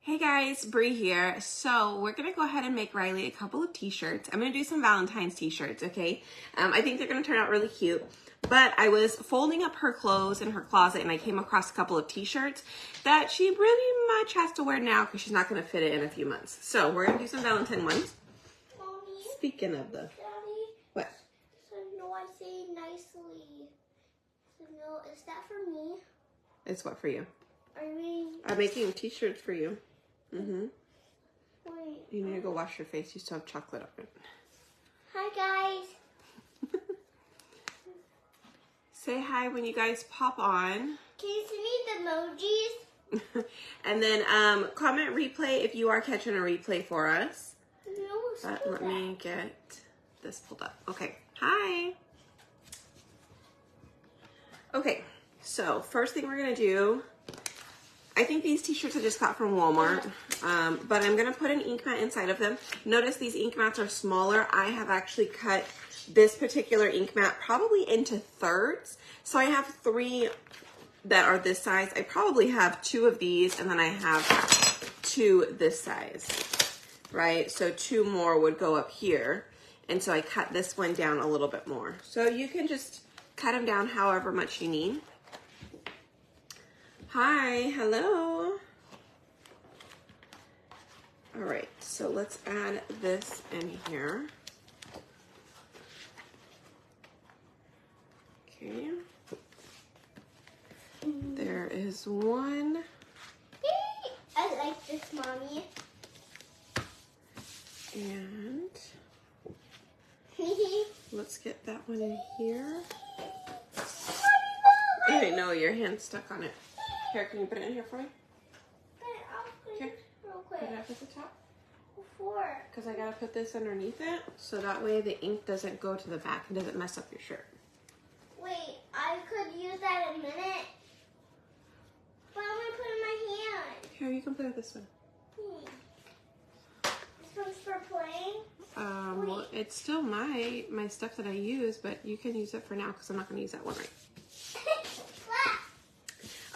Hey guys, Bree here. So we're gonna go ahead and make Ryleigh a couple of t-shirts. I'm gonna do some Valentine's t-shirts, okay? I think they're gonna turn out really cute. But I was folding up her clothes in her closet and I came across a couple of t-shirts that she really much has to wear now because she's not gonna fit it in a few months. So we're gonna do some Valentine ones. Mommy, Speaking of the... Daddy, What? so no, I say nicely. So no, is that for me? It's what for you? I mean... I'm making t-shirts for you. Wait. You need to go wash your face. You still have chocolate on it. Hi, guys. Say hi when you guys pop on. Can you send me the emojis? And then comment replay if you are catching a replay for us. No, But let me get this pulled up. Okay. Hi. Okay. So first thing we're going to do, I think these t-shirts I just got from Walmart, but I'm going to put an ink mat inside of them. Notice these ink mats are smaller. I have actually cut this particular ink mat probably into thirds. So I have 3 that are this size. I probably have 2 of these, and then I have 2 this size, right? So 2 more would go up here. And so I cut this one down a little bit more. So you can just cut them down however much you need. Hi, hello. All right, so let's add this in here. Okay. There is one. I like this, Mommy. And let's get that one in here. I know your hand's stuck on it. Here, can you put it in here for me? Okay. Real Put quick. it up at the top. Before. Because I gotta put this underneath it, so that way the ink doesn't go to the back and doesn't mess up your shirt. Wait, I could use that in a minute. But I'm gonna put it in my hand. Here, you can put it this way. This one's for playing. Well, it's still my stuff that I use, but you can use it for now because I'm not gonna use that one right.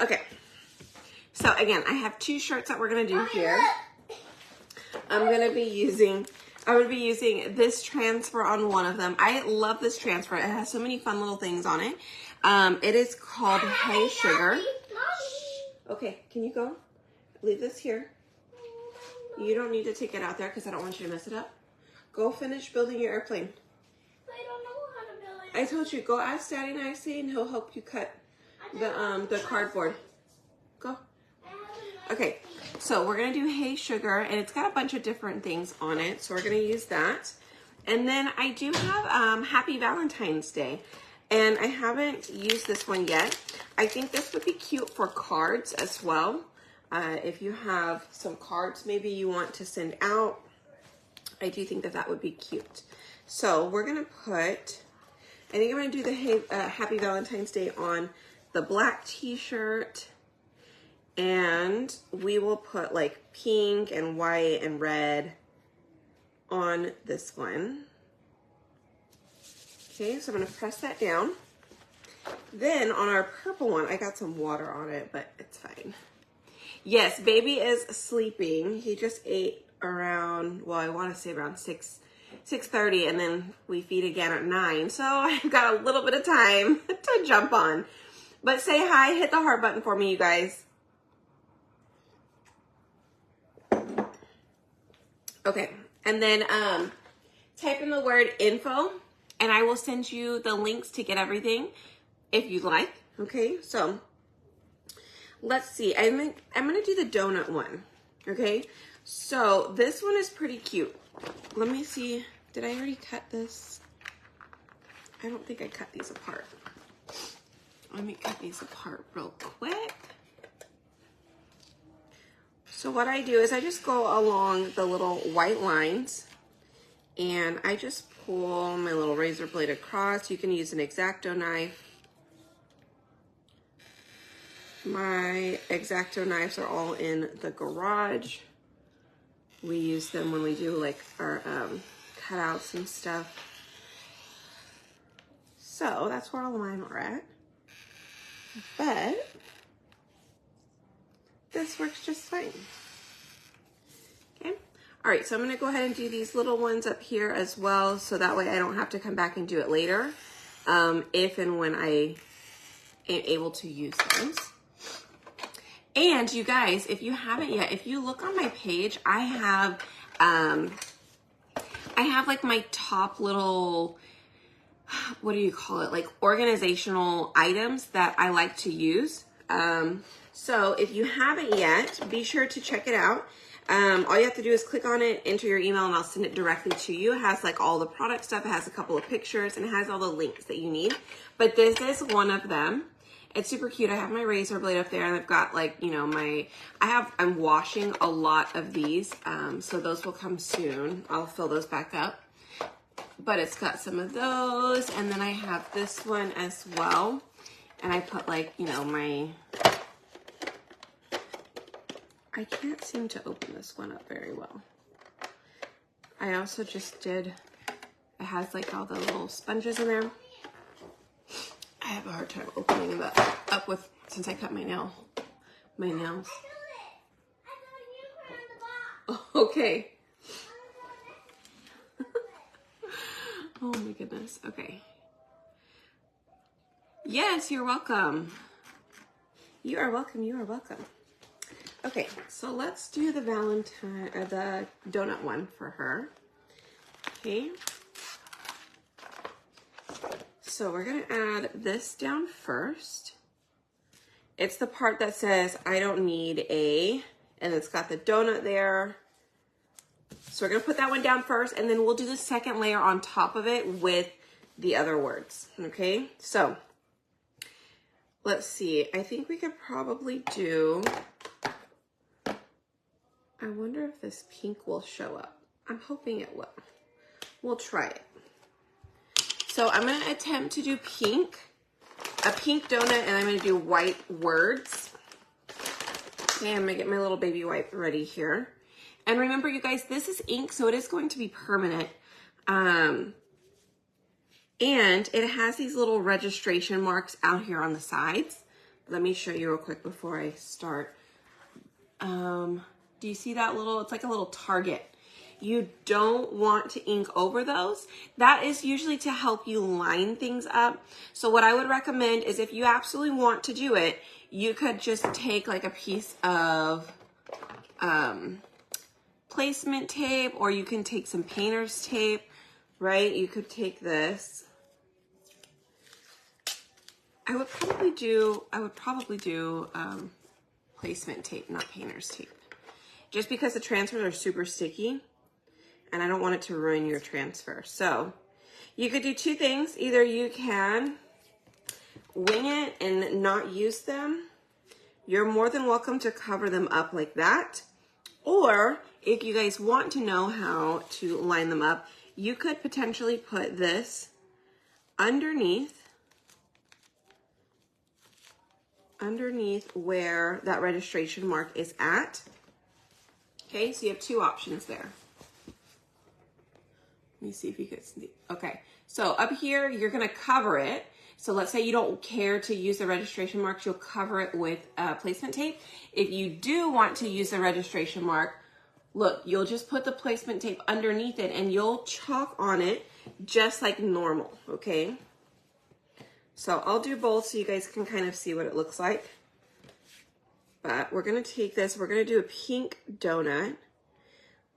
Okay. So again, I have 2 shirts that we're gonna do here. I'm gonna be using this transfer on one of them. I love this transfer. It has so many fun little things on it. It is called Hey Sugar. Okay, can you go? Leave this here. You don't need to take it out there because I don't want you to mess it up. Go finish building your airplane. I don't know how to build it. I told you, go ask Daddy Nicely and he'll help you cut the cardboard. Go. Okay, so we're gonna do Hey Sugar, and it's got a bunch of different things on it, so we're gonna use that. And then I do have Happy Valentine's Day, and I haven't used this one yet. I think this would be cute for cards as well. If you have some cards maybe you want to send out, I do think that that would be cute. So we're gonna put, I think I'm gonna do the Happy Valentine's Day on the black t-shirt, and we will put like pink and white and red on this one. Okay, so I'm gonna press that down. Then on our purple one, I got some water on it, but it's fine. Yes, baby is sleeping. He just ate around, well, I wanna say around 6:30, and then we feed again at 9. So I've got a little bit of time to jump on. But say hi, hit the heart button for me, you guys. Okay, and then type in the word info, and I will send you the links to get everything if you'd like. Okay, so let's see. I'm gonna do the donut one. Okay, so this one is pretty cute. Let me see. Did I already cut this? I don't think I cut these apart. Let me cut these apart real quick. So what I do is I just go along the little white lines and I just pull my little razor blade across. You can use an X-Acto knife. My X-Acto knives are all in the garage. We use them when we do like our cutouts and stuff. So that's where all of mine are at. But this works just fine. All right, so I'm gonna go ahead and do these little ones up here as well, so that way I don't have to come back and do it later, if and when I am able to use those. And you guys, if you haven't yet, if you look on my page, I have like my top little, what do you call it? Like organizational items that I like to use. So if you haven't yet, be sure to check it out. All you have to do is click on it, enter your email, and I'll send it directly to you. It has like all the product stuff. It has a couple of pictures, and it has all the links that you need. But this is one of them. It's super cute. I have my razor blade up there, and I've got like, you know, I'm washing a lot of these. So those will come soon. I'll fill those back up. But it's got some of those, and then I have this one as well. And I put like, you know, I can't seem to open this one up very well. I also just did, it has like all the little sponges in there. I have a hard time opening that up with, since I cut my nails. Okay. Oh my goodness. Okay. Yes, you're welcome. You are welcome. You are welcome. Okay, so let's do the Valentine or the donut one for her. Okay. So we're gonna add this down first. It's the part that says I don't need a, and it's got the donut there. So we're gonna put that one down first, and then we'll do the second layer on top of it with the other words, okay? So let's see, I think we could probably do, I wonder if this pink will show up. I'm hoping it will. We'll try it. So I'm gonna attempt to do pink, a pink donut, and I'm gonna do white words. Okay, I'm gonna get my little baby wipe ready here. And remember, you guys, this is ink, so it is going to be permanent. And it has these little registration marks out here on the sides. Let me show you real quick before I start. Do you see that little, it's like a little target. You don't want to ink over those. That is usually to help you line things up. So what I would recommend is if you absolutely want to do it, you could just take like a piece of placement tape, or you can take some painter's tape, right? You could take this. I would probably do placement tape, not painter's tape. Just because the transfers are super sticky and I don't want it to ruin your transfer. So you could do two things. Either you can wing it and not use them. You're more than welcome to cover them up like that. Or if you guys want to know how to line them up, you could potentially put this underneath where that registration mark is at. Okay, so you have two options there. Let me see if you can see. Okay, so up here, you're gonna cover it. So let's say you don't care to use the registration marks, you'll cover it with placement tape. If you do want to use the registration mark, look, you'll just put the placement tape underneath it and you'll chalk on it just like normal, okay? So I'll do both so you guys can kind of see what it looks like. But we're gonna take this, we're gonna do a pink donut.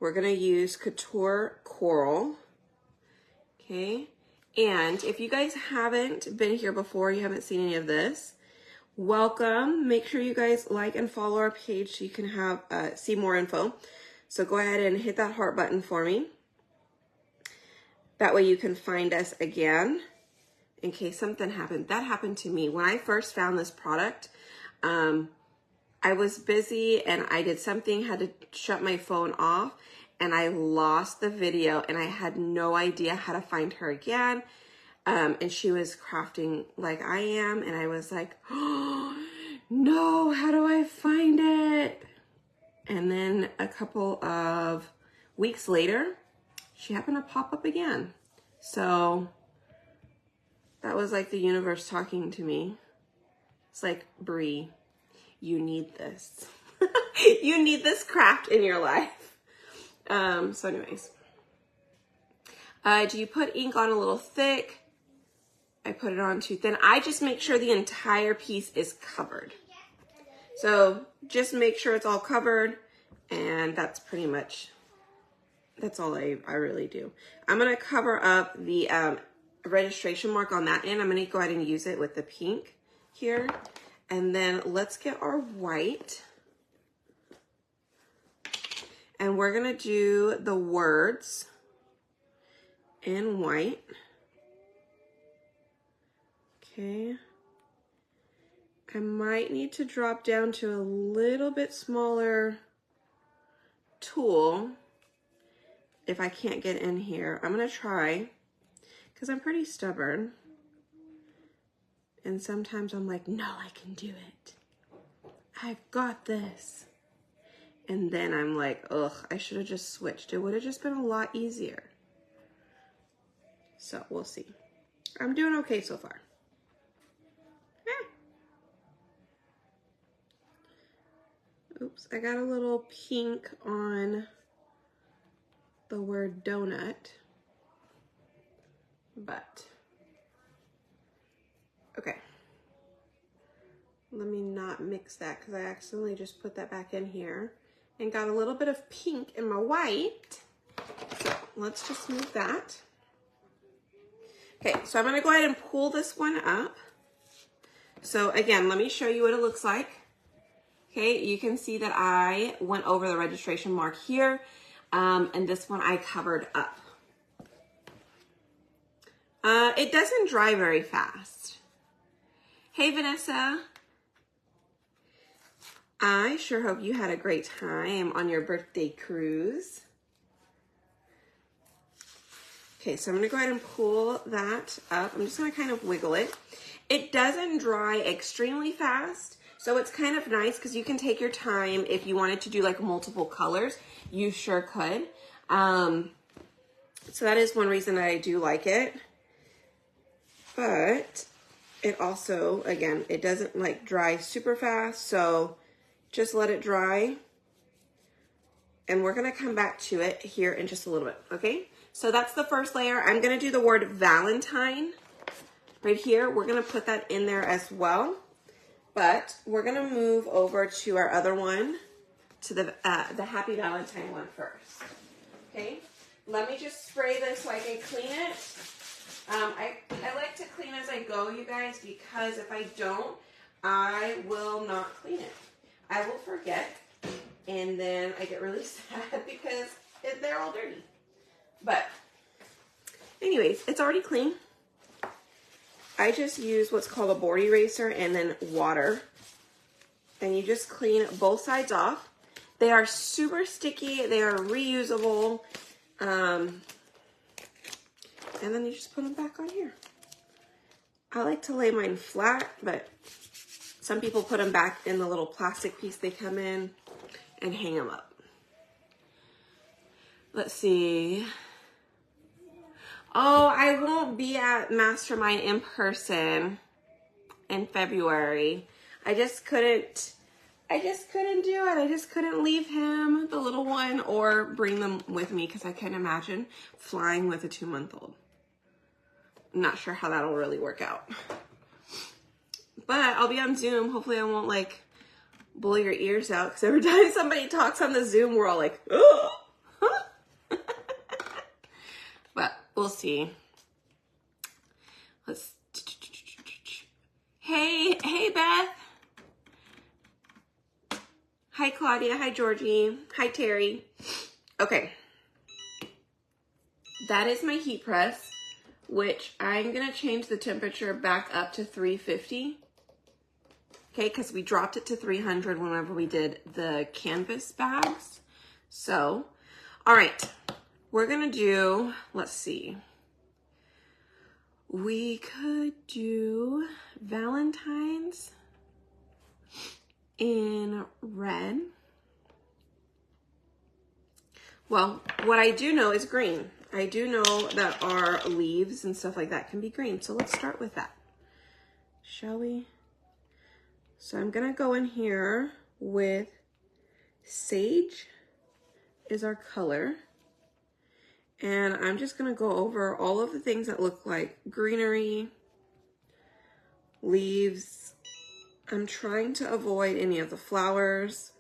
We're gonna use Couture Coral, okay? And if you guys haven't been here before, you haven't seen any of this, welcome. Make sure you guys like and follow our page so you can have see more info. So go ahead and hit that heart button for me. That way you can find us again in case something happened. That happened to me. When I first found this product, I was busy and I did something, had to shut my phone off, and I lost the video and I had no idea how to find her again. And she was crafting like I am, and I was like, oh, no, how do I find it? And then a couple of weeks later, she happened to pop up again. So that was like the universe talking to me. It's like, Bree, you need this. You need this craft in your life. So anyways, do you put ink on a little thick? I put it on too thin. I just make sure the entire piece is covered. So just make sure it's all covered, and that's pretty much, that's all I really do. I'm gonna cover up the registration mark on that end. I'm gonna go ahead and use it with the pink here. And then let's get our white. And we're gonna do the words in white. Okay. I might need to drop down to a little bit smaller tool if I can't get in here. I'm gonna try, because I'm pretty stubborn. And sometimes I'm like, no, I can do it. I've got this. And then I'm like, ugh, I should have just switched. It would have just been a lot easier. So we'll see. I'm doing okay so far. Oops, I got a little pink on the word donut, but okay. Let me not mix that because I accidentally just put that back in here and got a little bit of pink in my white. So let's just move that. Okay, so I'm gonna go ahead and pull this one up. So again, let me show you what it looks like. Okay, you can see that I went over the registration mark here, and this one I covered up. It doesn't dry very fast. Hey, Vanessa. I sure hope you had a great time on your birthday cruise. Okay, so I'm gonna go ahead and pull that up. I'm just gonna kind of wiggle it. It doesn't dry extremely fast. So it's kind of nice because you can take your time. If you wanted to do like multiple colors, you sure could. So that is one reason that I do like it. But it also, again, it doesn't like dry super fast. So just let it dry. And we're gonna come back to it here in just a little bit, okay? So that's the first layer. I'm gonna do the word Valentine right here. We're gonna put that in there as well. But we're gonna move over to our other one, to the Happy Valentine one first. Okay, let me just spray this so I can clean it. I like to clean as I go, you guys, because if I don't, I will not clean it. I will forget, and then I get really sad because they're all dirty. But anyways, it's already clean. I just use what's called a board eraser and then water. And you just clean both sides off. They are super sticky. They are reusable. And then you just put them back on here. I like to lay mine flat, but some people put them back in the little plastic piece they come in and hang them up. Let's see. Oh, I won't be at Mastermind in person in February. I just couldn't do it. I just couldn't leave him, the little one, or bring them with me because I couldn't imagine flying with a 2-month-old. I'm not sure how that'll really work out. But I'll be on Zoom. Hopefully I won't like blow your ears out because every time somebody talks on the Zoom, we're all like, oh. But we'll see. Hey Beth. Hi Claudia, hi Georgie, hi Terry. Okay. That is my heat press, which I'm gonna change the temperature back up to 350. Okay, because we dropped it to 300 whenever we did the canvas bags. So, all right. We're gonna do, let's see. We could do Valentine's in red. Well, what I do know is green. I do know that our leaves and stuff like that can be green. So let's start with that. Shall we? So I'm gonna go in here with sage, is our color. And I'm just gonna go over all of the things that look like greenery, leaves. I'm trying to avoid any of the flowers.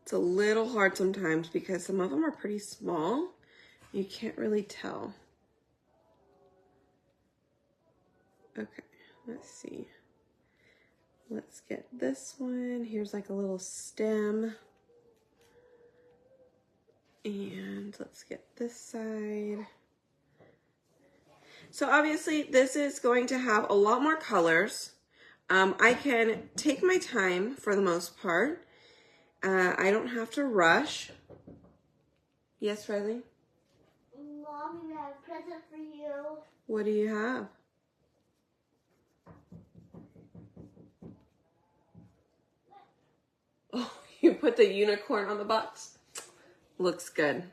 It's a little hard sometimes because some of them are pretty small. You can't really tell. Okay, let's see. Let's get this one. Here's like a little stem. And let's get this side. So obviously this is going to have a lot more colors. I can take my time for the most part. I don't have to rush. Yes, Ryleigh? Mommy, I have a present for you. What do you have? Oh, you put the unicorn on the box? Looks good.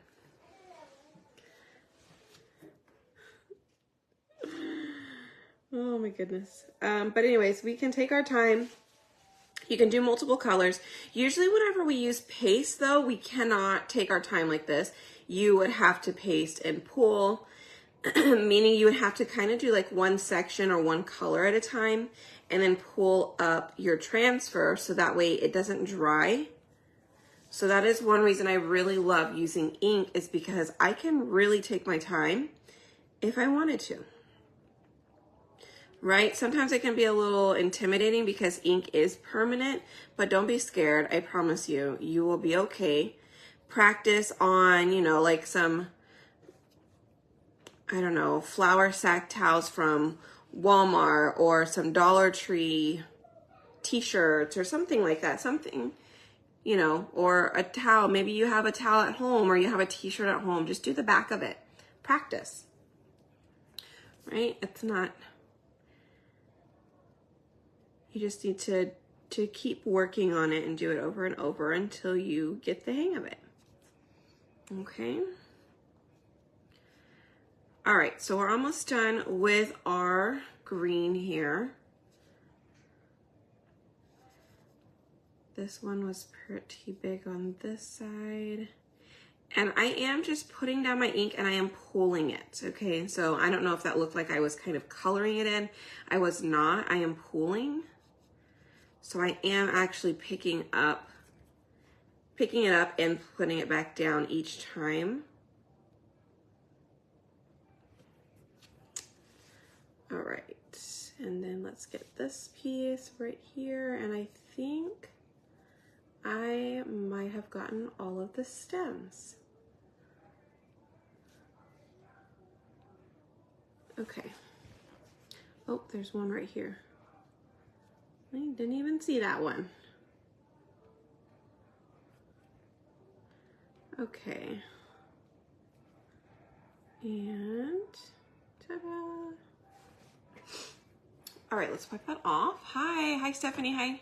Oh my goodness. But anyways, we can take our time. You can do multiple colors. Usually whenever we use paste though, we cannot take our time like this. You would have to paste and pull, meaning you would have to kind of do like one section or one color at a time and then pull up your transfer so that way it doesn't dry. So that is one reason I really love using ink, is because I can really take my time if I wanted to. Right? Sometimes it can be a little intimidating because ink is permanent, but don't be scared. I promise you, you will be okay. Practice on, you know, like some, I don't know, flour sack towels from Walmart or some Dollar Tree t-shirts or something like that. Something, you know, or a towel. Maybe you have a towel at home or you have a t-shirt at home. Just do the back of it. Practice. Right? It's not... You just need to keep working on it and do it over and over until you get the hang of it. Okay. All right, so we're almost done with our green here. This one was pretty big on this side. And I am just putting down my ink and I am pulling it, okay? So I don't know if that looked like I was kind of coloring it in. I was not, I am pulling. So I am actually picking it up and putting it back down each time. All right, and then let's get this piece right here. And I think I might have gotten all of the stems. Okay. Oh, there's one right here. I didn't even see that one. Okay. And ta-da. All right, let's wipe that off. Hi Stephanie, hi.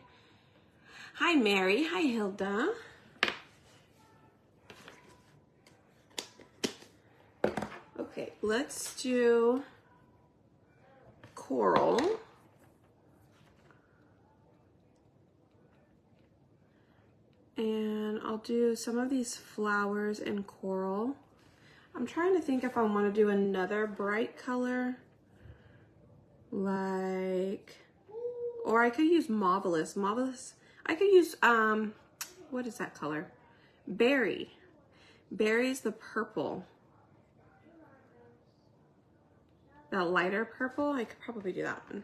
Hi Mary, hi Hilda. Okay, let's do coral. And I'll do some of these flowers in coral. I'm trying to think if I want to do another bright color. Like, or I could use Marvelous. I could use, what is that color? Berry. Berry's the purple. That lighter purple, I could probably do that one.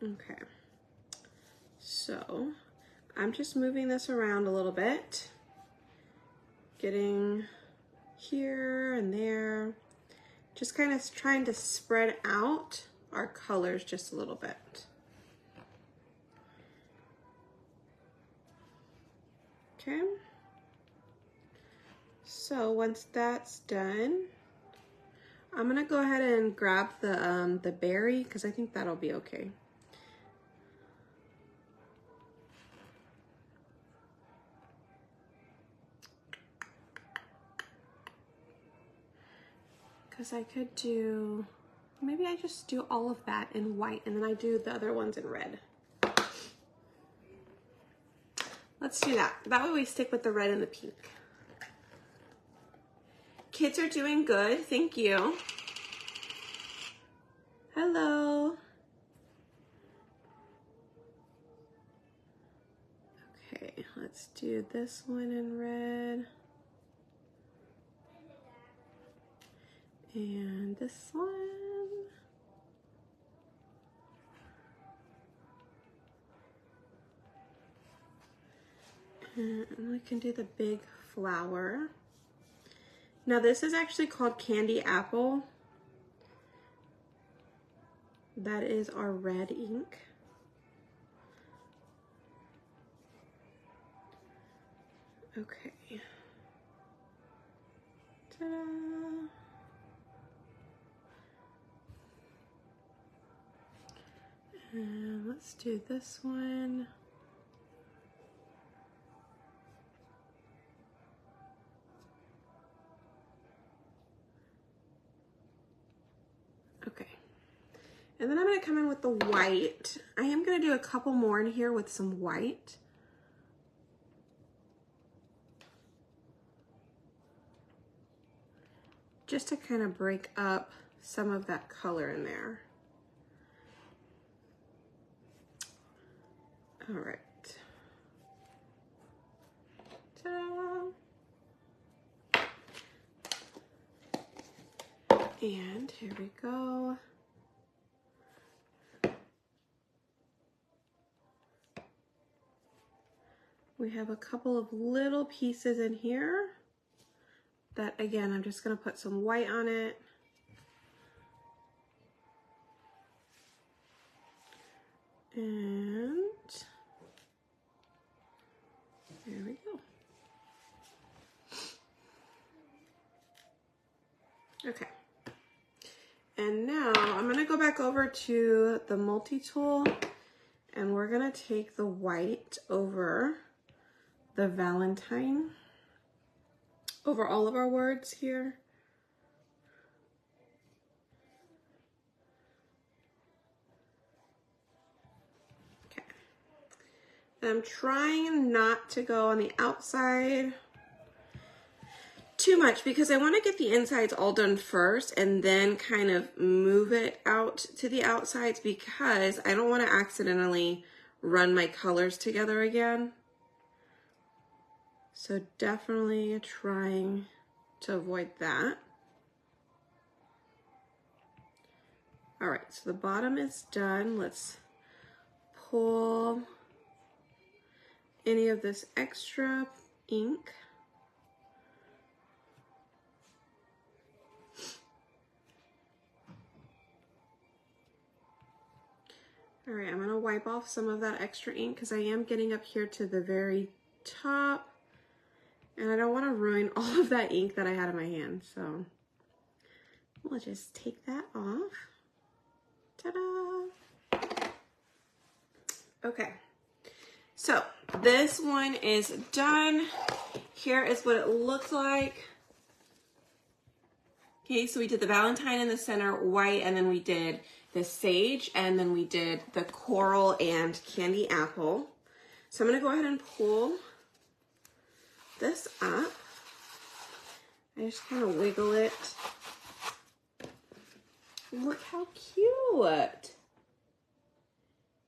Okay, so I'm just moving this around a little bit, getting here and there, just kind of trying to spread out our colors just a little bit. Okay, so once that's done, I'm gonna go ahead and grab the berry because I think that'll be okay. Because I could do, maybe I just do all of that in white and then I do the other ones in red. Let's do that. That way we stick with the red and the pink. Kids are doing good, thank you. Hello. Okay, let's do this one in red. And this one. And we can do the big flower. Now this is actually called Candy Apple. That is our red ink. Okay. Ta-da. And let's do this one. Okay. And then I'm going to come in with the white. I am going to do a couple more in here with some white. Just to kind of break up some of that color in there. All right. Ta-da. And here we go. We have a couple of little pieces in here that, again, I'm just going to put some white on it. And there we go. Okay. And now I'm going to go back over to the multi-tool and we're going to take the white over the Valentine, over all of our words here. Okay. And I'm trying not to go on the outside too much because I want to get the insides all done first and then kind of move it out to the outsides because I don't want to accidentally run my colors together again. So definitely trying to avoid that. All right, so the bottom is done. Let's pull any of this extra ink. All right, I'm gonna wipe off some of that extra ink because I am getting up here to the very top and I don't want to ruin all of that ink that I had in my hand. So we'll just take that off. Ta-da! Okay, so this one is done. Here is what it looks like. Okay, so we did the Valentine in the center, white, and then we did the sage, and then we did the coral and candy apple. So I'm gonna go ahead and pull this up. I just kind of wiggle it. Look how cute.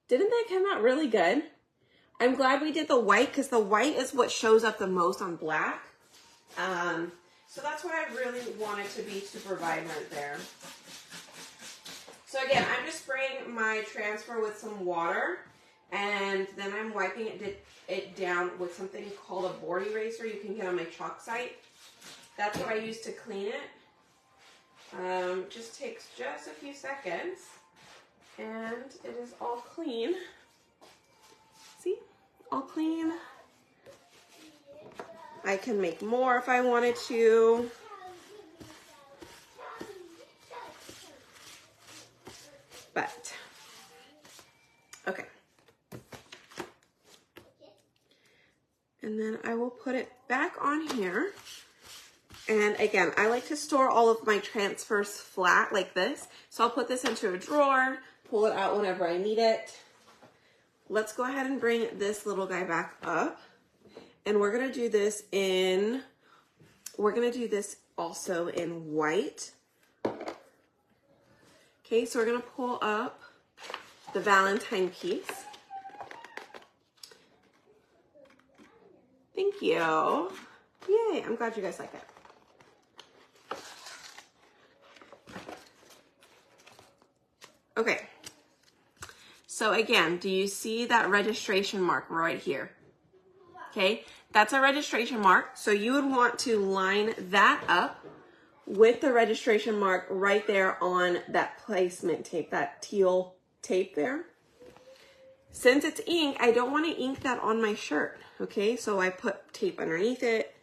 Didn't that come out really good? I'm glad we did the white because the white is what shows up the most on black. So that's what I really wanted to be super vibrant there. So again, I'm just spraying my transfer with some water and then I'm wiping it down with something called a board eraser you can get on my chalk site. That's what I use to clean it. Just takes just a few seconds and it is all clean. See, all clean. I can make more if I wanted to. But, okay. And then I will put it back on here. And again, I like to store all of my transfers flat like this. So I'll put this into a drawer, pull it out whenever I need it. Let's go ahead and bring this little guy back up. And we're gonna do this also in white. Okay, so we're gonna pull up the Valentine piece. Thank you. Yay, I'm glad you guys like it. Okay, so again, do you see that registration mark right here? Okay, that's a registration mark. So you would want to line that up with the registration mark right there on that placement tape, that teal tape there. Since it's ink, I don't want to ink that on my shirt. Okay, so I put tape underneath it.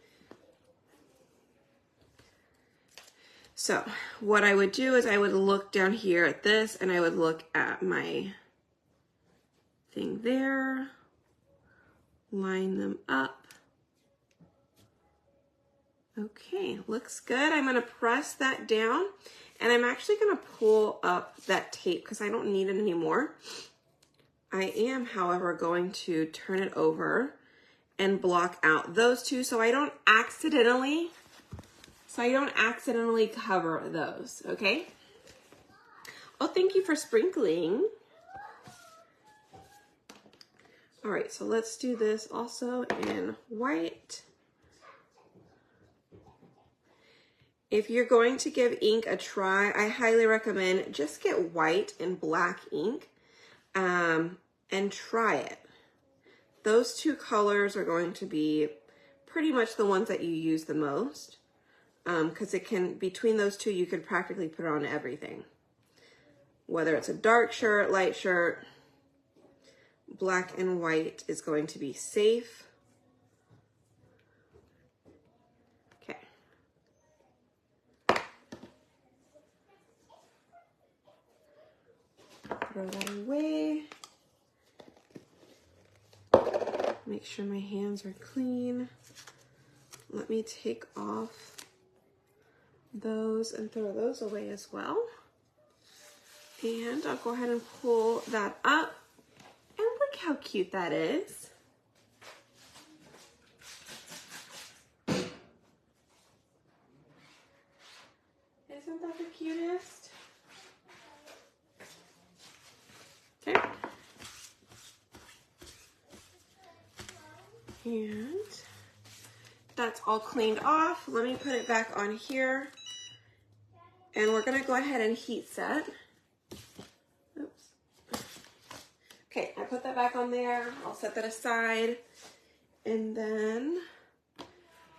So what I would do is I would look down here at this and I would look at my thing there, line them up. Okay, looks good. I'm gonna press that down and I'm actually gonna pull up that tape because I don't need it anymore. I am, however, going to turn it over and block out those two so I don't accidentally cover those, okay? Oh, thank you for sprinkling. All right, so let's do this also in white. If you're going to give ink a try, I highly recommend just get white and black ink and try it. Those two colors are going to be pretty much the ones that you use the most. Because between those two, you could practically put on everything. Whether it's a dark shirt, light shirt, black and white is going to be safe. Okay. Throw that away. Make sure my hands are clean. Let me take off those and throw those away as well. And I'll go ahead and pull that up. And look how cute that is. Isn't that the cutest? Okay. And that's all cleaned off. Let me put it back on here. And we're gonna go ahead and heat set. Oops. Okay, I put that back on there. I'll set that aside. And then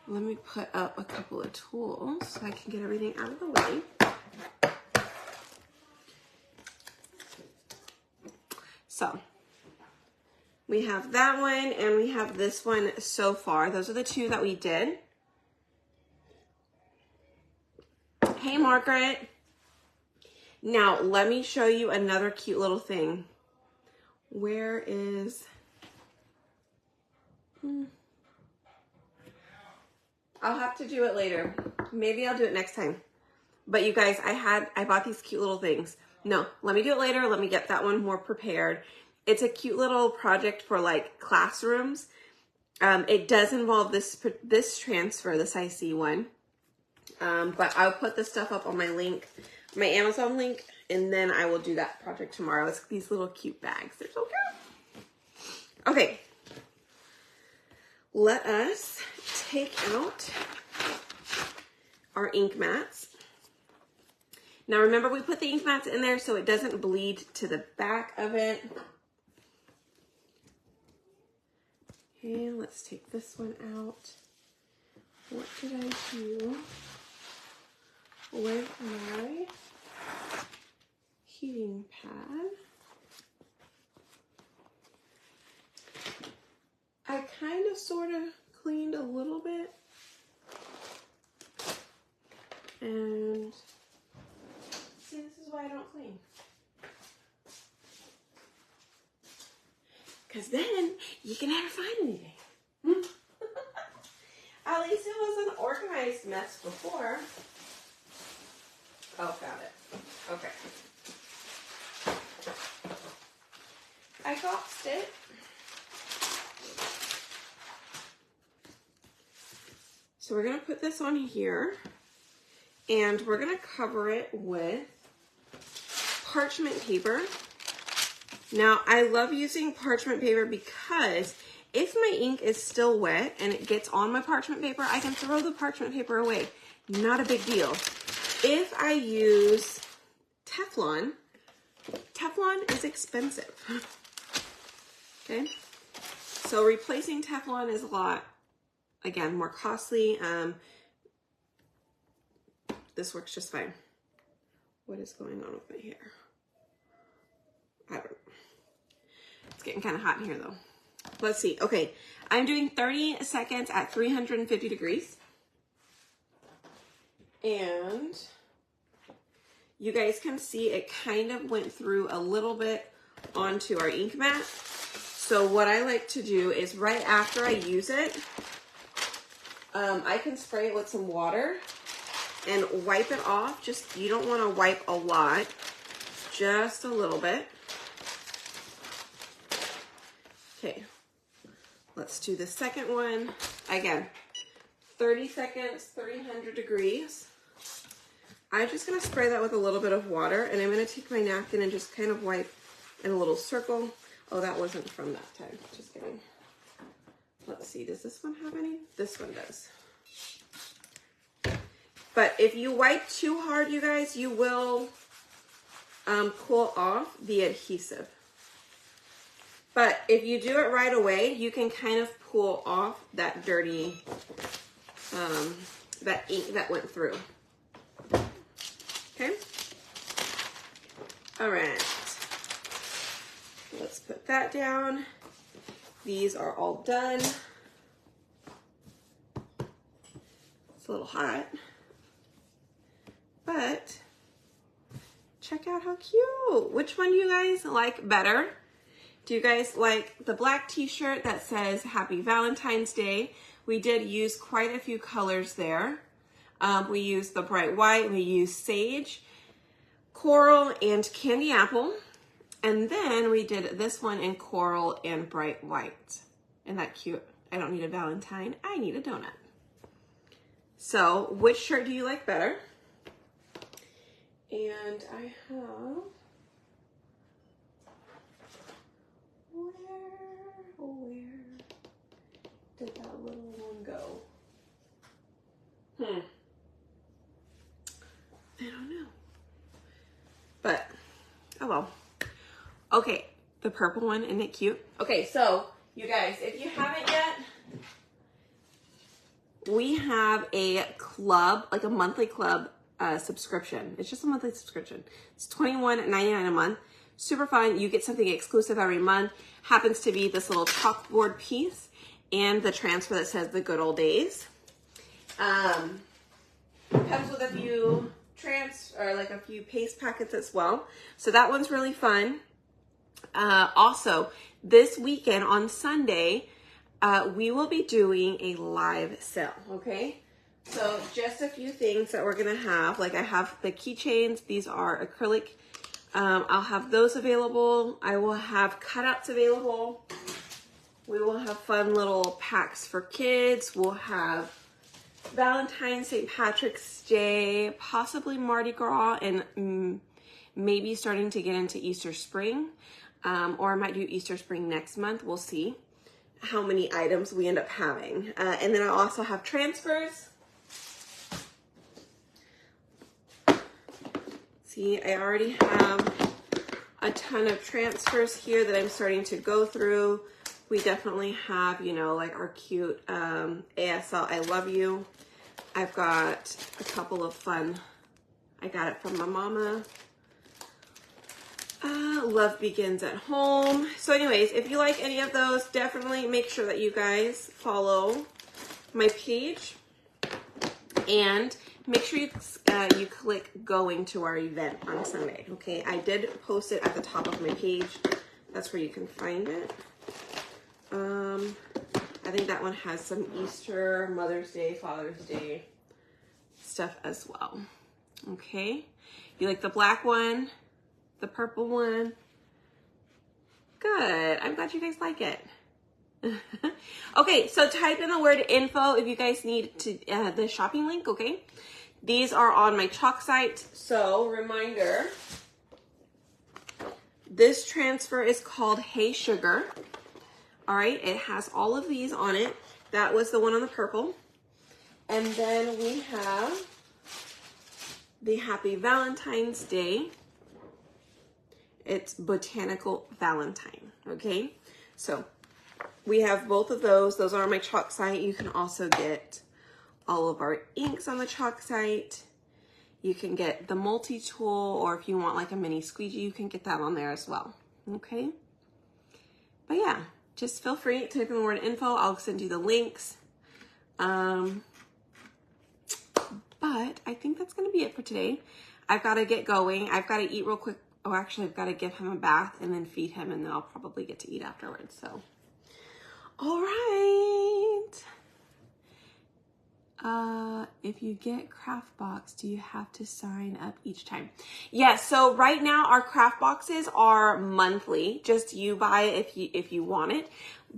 let me put up a couple of tools so I can get everything out of the way. So we have that one and we have this one so far. Those are the two that we did. Hey, Margaret. Now, let me show you another cute little thing. Where is... I'll have to do it later. Maybe I'll do it next time. But you guys, I bought these cute little things. No, let me do it later. Let me get that one more prepared. It's a cute little project for like classrooms. It does involve this transfer, this IC one. But I'll put this stuff up on my link, my Amazon link, and then I will do that project tomorrow. It's these little cute bags. They're so cute. Okay. Let us take out our ink mats. Now remember, we put the ink mats in there so it doesn't bleed to the back of it. Okay, let's take this one out. What did I do with my heating pad? I kind of sort of cleaned a little bit. And see, this is why I don't clean. Because then you can never find anything. At least it was an organized mess before. Oh, found it. Okay. I boxed it. So we're gonna put this on here and we're gonna cover it with parchment paper. Now, I love using parchment paper because if my ink is still wet and it gets on my parchment paper, I can throw the parchment paper away. Not a big deal. If I use Teflon, Teflon is expensive. Okay, so replacing Teflon is a lot, again, more costly. This works just fine. What is going on with my hair? I don't know. It's getting kind of hot in here though. Let's see. Okay, I'm doing 30 seconds at 350 degrees. And you guys can see it kind of went through a little bit onto our ink mat. So what I like to do is right after I use it, I can spray it with some water and wipe it off. Just, you don't want to wipe a lot, just a little bit. Okay, let's do the second one. Again, 30 seconds, 300 degrees. I'm just gonna spray that with a little bit of water, and I'm gonna take my napkin and just kind of wipe in a little circle. Oh, that wasn't from that time, just kidding. Let's see, does this one have any? This one does. But if you wipe too hard, you guys, you will cool off the adhesive. But if you do it right away, you can kind of pull off that dirty, that ink that went through. Okay? All right. Let's put that down. These are all done. It's a little hot, but check out how cute. Which one do you guys like better? Do you guys like the black t-shirt that says Happy Valentine's Day? We did use quite a few colors there. We used the bright white, we used sage, coral, and candy apple. And then we did this one in coral and bright white. Isn't that cute? I don't need a Valentine, I need a donut. So, which shirt do you like better? And I have, where did that little one go? I don't know. But, oh well. Okay, the purple one, isn't it cute? Okay, so, you guys, if you haven't yet, we have a club, like a monthly club subscription. It's just a monthly subscription. It's $21.99 a month. Super fun. You get something exclusive every month. Happens to be this little chalkboard piece and the transfer that says the good old days. Comes with a few a few paste packets as well. So that one's really fun. Also, this weekend on Sunday, we will be doing a live sale, okay? So just a few things that we're gonna have. Like I have the keychains. These are acrylic. I'll have those available. I will have cutouts available. We will have fun little packs for kids. We'll have Valentine's, St. Patrick's Day, possibly Mardi Gras, and maybe starting to get into Easter Spring. Or I might do Easter Spring next month. We'll see how many items we end up having. And then I also have transfers. See, I already have a ton of transfers here that I'm starting to go through. We definitely have, you know, like our cute ASL I love you. I've got a couple of fun, I got it from my mama. Love begins at home. So anyways, if you like any of those, definitely make sure that you guys follow my page and make sure you click going to our event on Sunday. Okay, I did post it at the top of my page. That's where you can find it. I think that one has some Easter, Mother's Day, Father's Day stuff as well. Okay, you like the black one, the purple one? Good. I'm glad you guys like it. Okay, so type in the word info if you guys need to the shopping link, okay? These are on my chalk site. So reminder, this transfer is called Hey Sugar. All right, it has all of these on it. That was the one on the purple. And then we have the Happy Valentine's Day. It's Botanical Valentine, okay? So we have both of those. Those are on my chalk site. You can also get all of our inks on the chalk site. You can get the multi-tool, or if you want like a mini squeegee, you can get that on there as well, okay? But yeah, just feel free to type in the word info. I'll send you the links. But I think that's gonna be it for today. I've gotta get going. I've gotta eat real quick. Oh, actually, I've gotta give him a bath and then feed him, and then I'll probably get to eat afterwards, so. All right. If you get craft box, do you have to sign up each time? Yes, so right now our craft boxes are monthly. Just you buy it if you want it.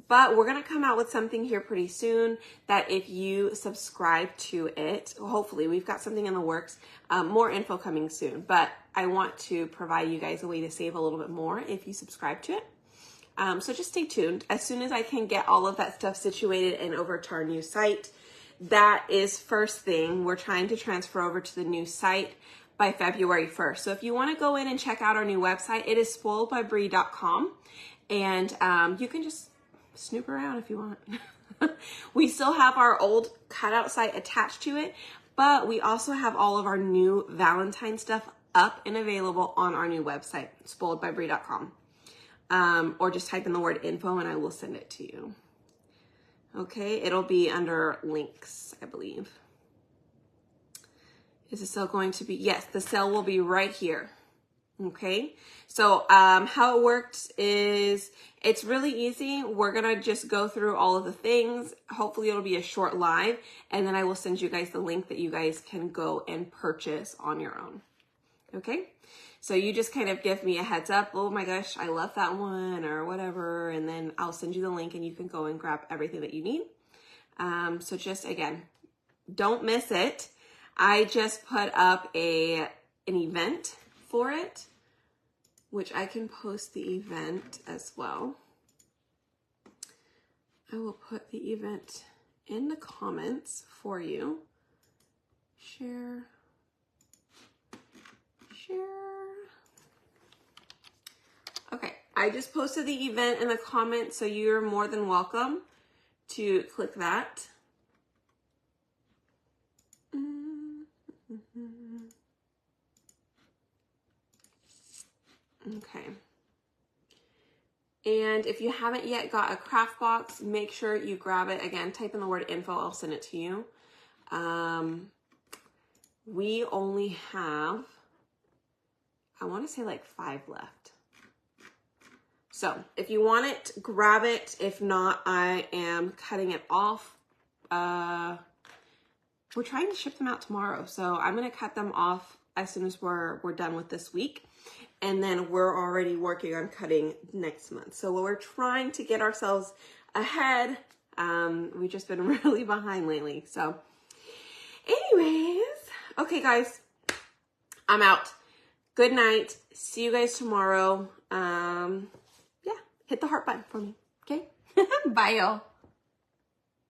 But we're gonna come out with something here pretty soon that if you subscribe to it, hopefully we've got something in the works, more info coming soon. But I want to provide you guys a way to save a little bit more if you subscribe to it. So just stay tuned. As soon as I can get all of that stuff situated and over to our new site, that is first thing. We're trying to transfer over to the new site by February 1st. So if you want to go in and check out our new website, it is spoiledbybrie.com, and you can just snoop around if you want. We still have our old cutout site attached to it, but we also have all of our new Valentine stuff up and available on our new website, spoiledbybrie.com. Or just type in the word info and I will send it to you. Okay, it'll be under links, I believe. Is the sale going to be? Yes, the sale will be right here. Okay, so how it works is it's really easy. We're gonna just go through all of the things. Hopefully it'll be a short live, and then I will send you guys the link that you guys can go and purchase on your own. Okay, so you just kind of give me a heads up. Oh my gosh, I love that one or whatever. And then I'll send you the link and you can go and grab everything that you need. So just again, don't miss it. I just put up an event for it, which I can post the event as well. I will put the event in the comments for you. Share. Okay, I just posted the event in the comments, so you're more than welcome to click that. Okay. And if you haven't yet got a craft box, make sure you grab it. Again, type in the word info, I'll send it to you. We only have, I want to say like 5 left. So if you want it, grab it. If not, I am cutting it off. We're trying to ship them out tomorrow. So I'm going to cut them off as soon as we're done with this week. And then we're already working on cutting next month. So we're trying to get ourselves ahead. We've just been really behind lately. So anyways, okay guys, I'm out. Good night. See you guys tomorrow. Yeah, hit the heart button for me. Okay. Bye y'all.